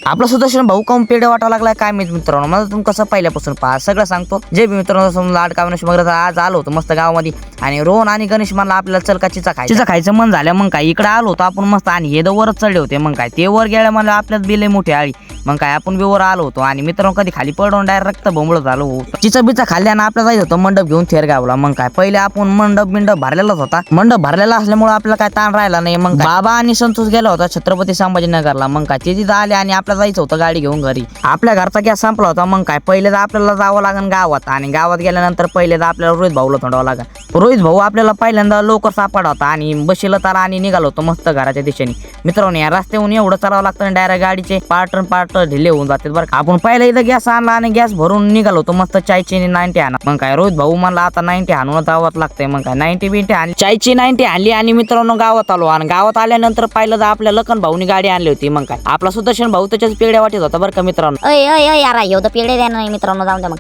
आपला सुदर्शन भाऊ काऊन पेढे वाटावं लागलाय काय माहित मित्रांनो, मला तुम्ही कसं पहिल्यापासून पहा सगळं सांगतो. जे बी मित्रांनो लाडका गणेश वगैरे आज आलो होतो मस्त गावामध्ये आणि रोहन आणि गणेश मला आपल्याला चल का चिचा खायचं मन झालं. मग काय इकडे आलो होतो आपण मस्त आणि हे वरच चढले होते. मग काय ते वर गेल्या मला आपल्यात बिले मोठी आळी. मग काय आपण बी वर आलो होतो आणि मित्रांनो कधी खाली पडून डायरेक्ट रक्त बोंबळ झालो. चिचा बिचा खाल्ल्यानं आपल्याला जायचं होतं मंडप घेऊन थेरगावला. मग काय पहिले आपण मंडप भरलेलाच होता. मंडप भरलेला असल्यामुळे आपल्याला काय ताण राहिला नाही. मग बाबा आणि संतोष गेला होता छत्रपती संभाजीनगरला. मग काय ते तिथं आले आणि आपल्याला जायचं होतं गाडी घेऊन घरी. आपल्या घरचा गॅस संपला होता. मग काय पहिले तर आपल्याला जावं लागेल गावात आणि गावात गेल्यानंतर पहिले तर आपल्याला रोहित भाऊला थोडावं लागेल. रोहित भाऊ आपल्याला पहिल्यांदा लवकर सापडा होता आणि बशीला तारा आणि निघालो होतो मस्त घराच्या दिशेने. मित्रांनो या रस्त्याहून एवढं चालावं लागतं आणि डायरेक्ट गाडीचे पार्ट ढिले होऊन जातात बरं. आपण पहिला इथं गॅस आणला आणि गॅस भरून निघालो होतो मस्त चायची 90 आणा. मग काय रोहित भाऊ मला आता 90 आणून जावंच लागतंय. मग काय 90 आणली, चायची 90 आणली आणि मित्रांनो गावात आलो आणि गावात आल्यानंतर पाहिलं तर आपल्या लखन भाऊनी गाडी आणली होती. मग काय आपला सुदर्शन भाऊ त्याच्याच पेढ्या वाटत होता बरं का मित्रांनो. अय यार येऊ तर पेढे द्या नाही मित्रांनो, जाऊन द्या मग.